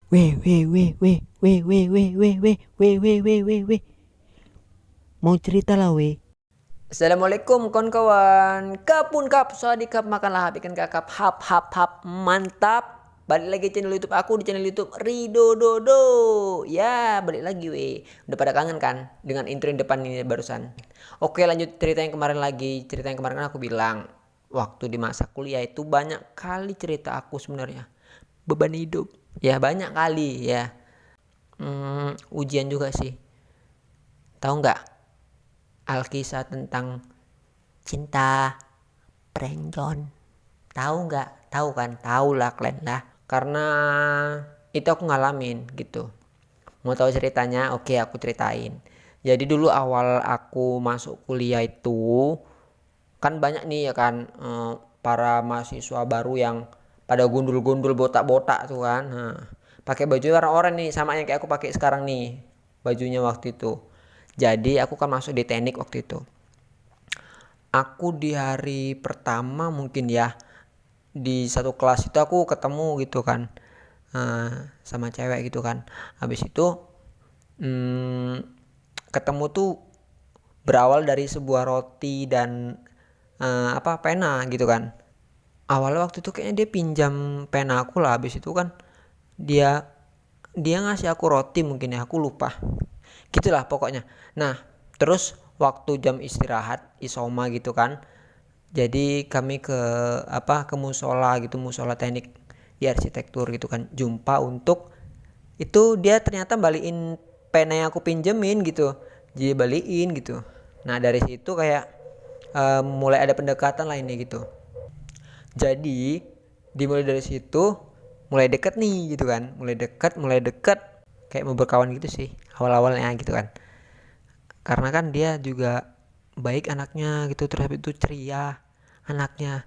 Weh, weh, weh, weh, weh, weh, weh, weh, weh, weh, weh, weh, weh, weh. Mau cerita lah, weh. Assalamualaikum kawan-kawan. Kapun kap, kap makanlah hap ikan kakap. Hap hap hap, mantap. Balik lagi channel YouTube aku di channel YouTube Rido Dodo. Ya, balik lagi weh. Udah pada kangen kan dengan intro yang depan ini barusan. Oke, lanjut cerita yang kemarin lagi. Cerita yang kemarin kan aku bilang waktu di masa kuliah itu banyak kali cerita aku sebenarnya. Beban hidup. Ya, banyak kali ya. Ujian juga sih. Tahu nggak Alkisah tentang cinta prank John? Tahu nggak? Tahu kan? Tahu lah kalian lah. Karena itu aku ngalamin gitu. Mau tahu ceritanya? Oke, aku ceritain. Jadi dulu awal aku masuk kuliah itu kan banyak nih ya kan, para mahasiswa baru yang pada gundul-gundul botak-botak tuh kan. Nah, pakai baju warna oranye nih sama yang kayak aku pakai sekarang nih bajunya waktu itu. Jadi aku kan masuk di teknik waktu itu. Aku di hari pertama mungkin ya di satu kelas itu aku ketemu gitu kan, sama cewek gitu kan. Habis itu hmm, ketemu tuh berawal dari sebuah roti dan apa pena gitu kan. Awalnya waktu itu kayaknya dia pinjam pena aku lah. Habis itu kan dia dia ngasih aku roti mungkin ya, aku lupa gitulah pokoknya. Nah, terus waktu jam istirahat isoma gitu kan, jadi kami ke ke musola gitu, musola teknik di arsitektur gitu kan, jumpa untuk itu. Dia ternyata balikin pena yang aku pinjemin gitu, jadi balikin gitu. Nah dari situ kayak mulai ada pendekatan lainnya gitu. Jadi dimulai dari situ mulai deket nih gitu kan, mulai deket kayak mau berkawan gitu sih awal-awalnya gitu kan. Karena kan dia juga baik anaknya gitu, terus habis itu ceria anaknya,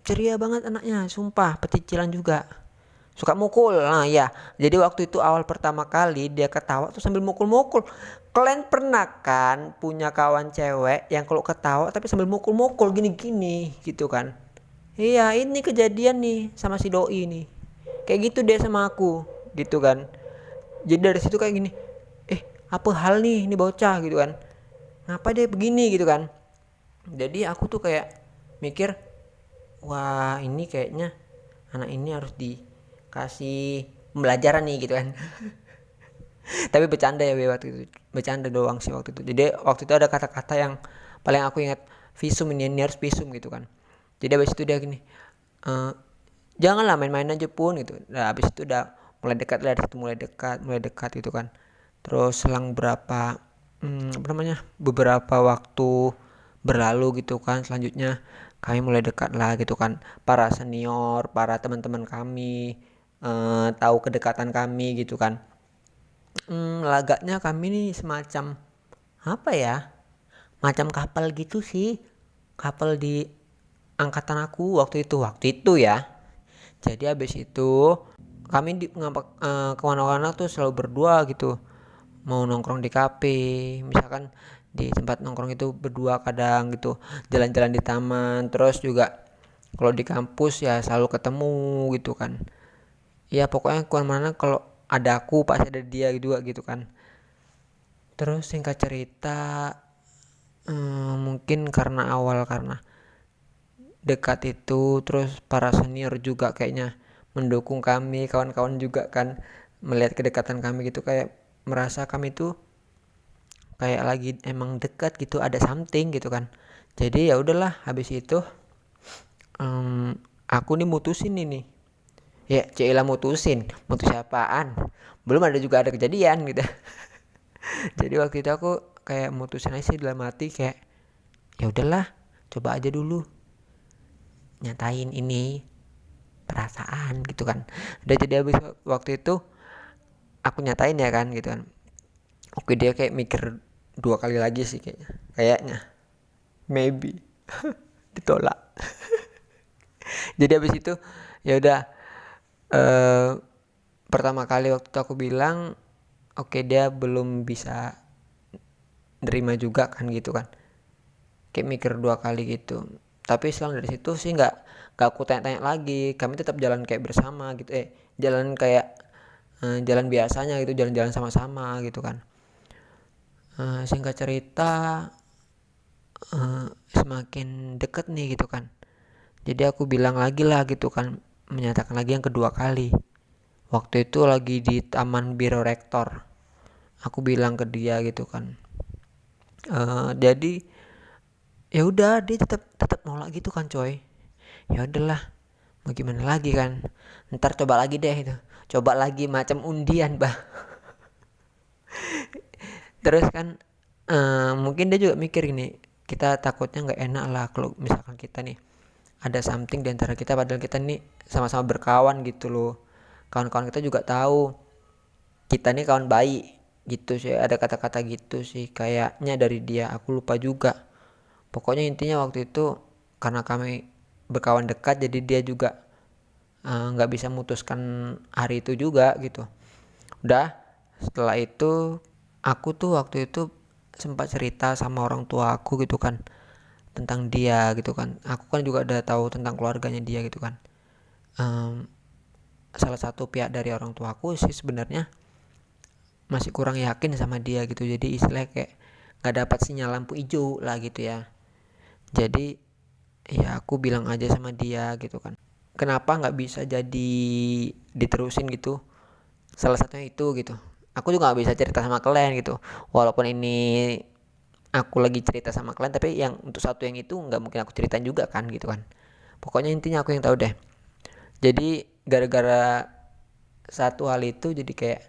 ceria banget anaknya, sumpah pecicilan juga, suka mukul. Nah ya, jadi waktu itu awal pertama kali dia ketawa tuh sambil mukul-mukul. Kalian pernah kan punya kawan cewek yang kalau ketawa tapi sambil mukul-mukul gini-gini gitu kan? Iya, ini kejadian nih sama si doi nih, kayak gitu dia sama aku gitu kan. Jadi dari situ kayak gini, apa hal nih ini bocah gitu kan, ngapa dia begini gitu kan. Jadi aku tuh kayak mikir, wah ini kayaknya anak ini harus dikasih pembelajaran nih gitu kan. Tapi bercanda ya waktu itu, bercanda doang sih waktu itu. Jadi waktu itu ada kata-kata yang paling aku ingat, visum, ini harus visum gitu kan. Jadi abis itu dia gini, e, janganlah main-main aja pun gitu. Nah abis itu udah mulai dekat lah, dari situ mulai dekat gitu kan. Terus selang berapa apa namanya, beberapa waktu berlalu gitu kan, selanjutnya kami mulai dekat lah gitu kan. Para senior, para teman-teman kami tahu kedekatan kami gitu kan. Lagaknya kami nih semacam apa ya, macam kapal gitu sih, kapal di angkatan aku waktu itu ya. Jadi habis itu kami kemana-mana tuh selalu berdua gitu. Mau nongkrong di kafe misalkan, di tempat nongkrong itu berdua kadang gitu, jalan-jalan di taman, terus juga kalau di kampus ya selalu ketemu gitu kan. Ya pokoknya kemana-mana kalau ada aku pasti ada dia juga gitu kan. Terus singkat cerita, mungkin karena awal karena dekat itu, terus para senior juga kayaknya mendukung kami, kawan-kawan juga kan melihat kedekatan kami gitu, kayak merasa kami tuh kayak lagi emang dekat gitu, ada something gitu kan. Jadi ya udahlah, habis itu aku nih mutusin ini, ya Cila mutusin, mutus apaan, belum ada juga ada kejadian gitu. Jadi waktu itu aku kayak mutusin aja sih dalam hati, kayak ya udahlah, coba aja dulu nyatain ini perasaan gitu kan. Udah, jadi habis waktu itu aku nyatain ya kan gitu kan. Oke, dia kayak mikir dua kali lagi sih kayaknya maybe ditolak. Jadi habis itu ya udah, eh pertama kali waktu itu aku bilang oke, dia belum bisa nerima juga kan gitu kan, kayak mikir dua kali gitu. Tapi selang dari situ sih nggak aku tanya-tanya lagi, kami tetap jalan kayak bersama gitu, jalan kayak jalan biasanya gitu, jalan-jalan sama-sama gitu kan. Singkat cerita, semakin deket nih gitu kan. Jadi aku bilang lagi lah gitu kan, menyatakan lagi yang kedua kali. Waktu itu lagi di Taman Biro Rektor. Aku bilang ke dia gitu kan. Jadi ya udah dia tetap nolak gitu kan coy. Ya udahlah, mau gimana lagi kan. Ntar coba lagi deh itu. Coba lagi macam undian, bah. Terus kan mungkin dia juga mikir gini, kita takutnya nggak enak lah kalau misalkan kita nih ada something di antara kita, padahal kita nih sama-sama berkawan gitu loh. Kawan-kawan kita juga tahu kita nih kawan baik gitu sih, ada kata-kata gitu sih kayaknya dari dia, aku lupa juga. Pokoknya intinya waktu itu karena kami berkawan dekat, jadi dia juga nggak bisa memutuskan hari itu juga gitu. Udah, setelah itu aku tuh waktu itu sempat cerita sama orang tua aku gitu kan tentang dia gitu kan. Aku kan juga udah tahu tentang keluarganya dia gitu kan. Salah satu pihak dari orang tua aku sih sebenarnya masih kurang yakin sama dia gitu, jadi istilahnya kayak nggak dapat sinyal lampu hijau lah gitu ya. Jadi ya aku bilang aja sama dia gitu kan, kenapa nggak bisa jadi diterusin gitu, salah satunya itu gitu. Aku juga nggak bisa cerita sama kalian gitu, walaupun ini aku lagi cerita sama kalian, tapi yang untuk satu yang itu nggak mungkin aku ceritain juga kan gitu kan. Pokoknya intinya aku yang tahu deh. Jadi gara-gara satu hal itu, jadi kayak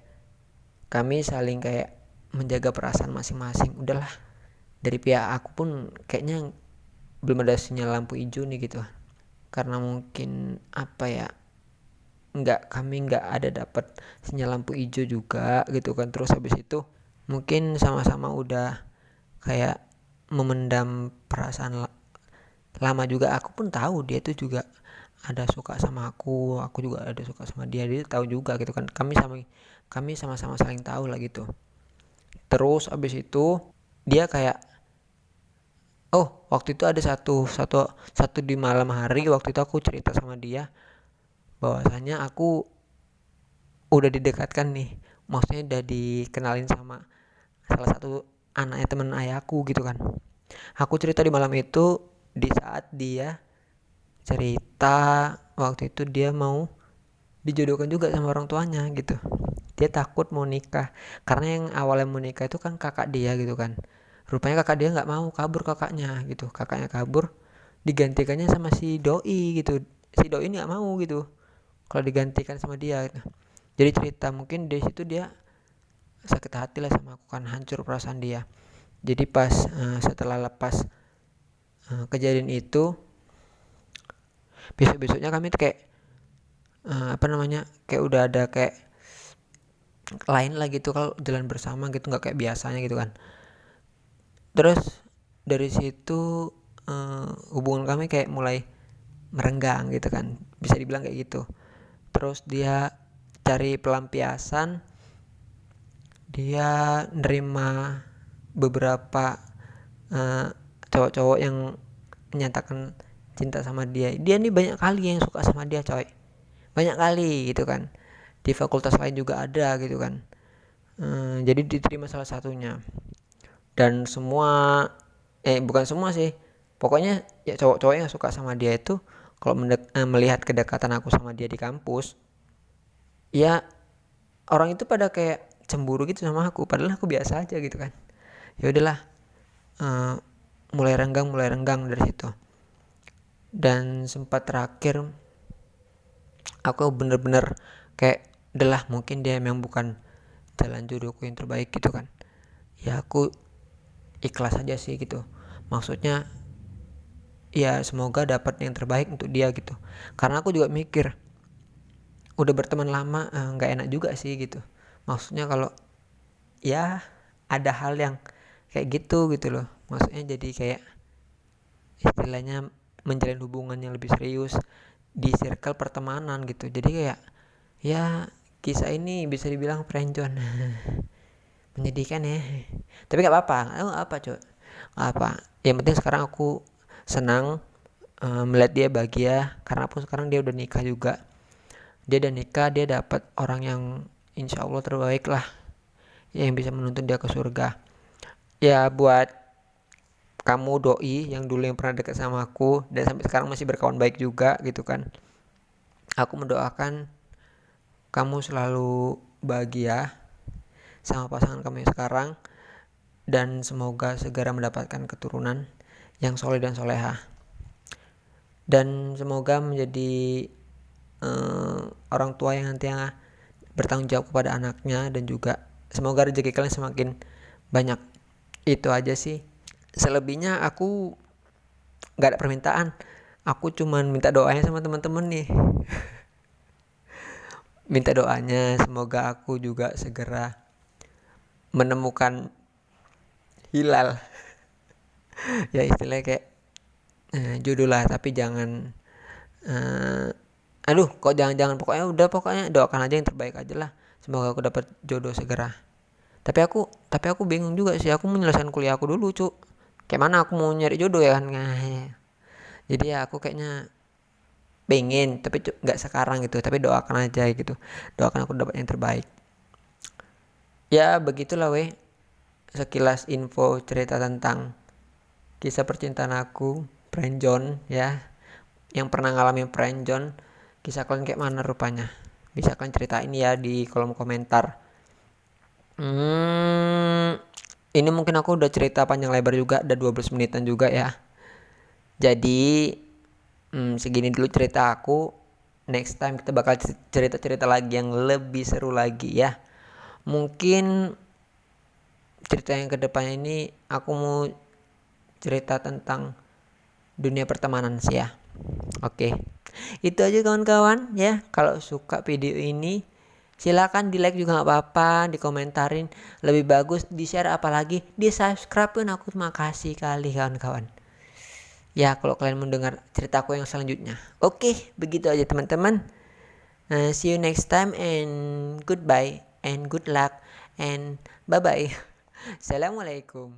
kami saling kayak menjaga perasaan masing-masing. Udahlah, dari pihak aku pun kayaknya belum ada sinyal lampu hijau nih gitu, karena mungkin apa ya, kami nggak ada dapat sinyal lampu hijau juga gitu kan. Terus habis itu mungkin sama-sama udah kayak memendam perasaan lama juga. Aku pun tahu dia tuh juga ada suka sama aku juga ada suka sama dia tahu juga gitu kan. Kami sama-sama saling tahu lah gitu. Terus abis itu dia kayak, oh waktu itu ada satu di malam hari, waktu itu aku cerita sama dia bahwasanya aku udah didekatkan nih, maksudnya udah dikenalin sama salah satu anaknya temen ayahku gitu kan. Aku cerita di malam itu di saat dia cerita waktu itu dia mau dijodohkan juga sama orang tuanya gitu. Dia takut mau nikah karena yang awalnya mau nikah itu kan kakak dia gitu kan. Rupanya kakak dia nggak mau, kabur kakaknya gitu. Kakaknya kabur, digantikannya sama si doi gitu. Si doi nggak mau gitu kalau digantikan sama dia gitu. Jadi cerita mungkin dari situ dia sakit hati lah sama aku kan, hancur perasaan dia. Jadi pas setelah lepas kejadian itu, besok-besoknya kami kayak kayak udah ada kayak lain lah gitu kalau jalan bersama gitu, nggak kayak biasanya gitu kan. Terus dari situ hubungan kami kayak mulai merenggang gitu kan, bisa dibilang kayak gitu. Terus dia cari pelampiasan, dia nerima beberapa cowok-cowok yang menyatakan cinta sama dia. Dia nih banyak kali yang suka sama dia coy, banyak kali gitu kan. Di fakultas lain juga ada gitu kan. Jadi diterima salah satunya. Dan semua bukan semua sih, pokoknya ya cowok-cowok yang suka sama dia itu kalau melihat kedekatan aku sama dia di kampus, ya orang itu pada kayak cemburu gitu sama aku, padahal aku biasa aja gitu kan. Ya udahlah, mulai renggang dari situ. Dan sempat terakhir aku bener-bener kayak udahlah, mungkin dia memang bukan jalan jodohku yang terbaik gitu kan. Ya aku ikhlas aja sih gitu, maksudnya ya semoga dapat yang terbaik untuk dia gitu. Karena aku juga mikir udah berteman lama nggak enak juga sih gitu, maksudnya kalau ya ada hal yang kayak gitu loh, maksudnya jadi kayak istilahnya menjalin hubungan yang lebih serius di circle pertemanan gitu. Jadi kayak ya kisah ini bisa dibilang friendzone. Menyedihkan ya, tapi nggak apa-apa. Apa coy, nggak apa, yang penting sekarang aku senang melihat dia bahagia, karena pun sekarang dia udah nikah juga. Dia udah nikah, dia dapat orang yang insya Allah terbaik lah, yang bisa menuntun dia ke surga. Ya buat kamu doi yang dulu yang pernah dekat sama aku dan sampai sekarang masih berkawan baik juga gitu kan, aku mendoakan kamu selalu bahagia sama pasangan kamu yang sekarang, dan semoga segera mendapatkan keturunan yang soleh dan soleha, dan semoga menjadi orang tua yang nantinya bertanggung jawab kepada anaknya, dan juga semoga rezeki kalian semakin banyak. Itu aja sih, selebihnya aku gak ada permintaan, aku cuman minta doanya sama teman-teman nih. Minta doanya semoga aku juga segera menemukan hilal. Ya istilahnya kayak jodoh lah, tapi jangan kok jangan pokoknya doakan aja yang terbaik aja lah, semoga aku dapat jodoh segera. Tapi aku bingung juga sih, aku menyelesaikan kuliah aku dulu cuk, kayak mana aku mau nyari jodoh ya kan. Jadi ya aku kayaknya pengen, tapi nggak sekarang gitu, tapi doakan aja gitu, doakan aku dapat yang terbaik. Ya begitulah weh, sekilas info cerita tentang kisah percintaan aku, Friendzone ya. Yang pernah ngalamin friendzone, kisah kalian kayak mana rupanya? Bisa kalian ceritain ya di kolom komentar. Ini mungkin aku udah cerita panjang lebar juga, udah 12 menitan juga ya. Jadi segini dulu cerita aku. Next time kita bakal cerita-cerita lagi yang lebih seru lagi ya. Mungkin cerita yang kedepannya ini aku mau cerita tentang dunia pertemanan sih ya. Oke. Itu aja kawan-kawan ya. Kalau suka video ini silakan di like juga gak apa-apa, dikomentarin, lebih bagus di share, apalagi di subscribe pun aku makasih kali kawan-kawan. Ya kalau kalian mendengar ceritaku yang selanjutnya. Oke, begitu aja teman-teman. See you next time and goodbye and good luck and bye bye. Assalamualaikum.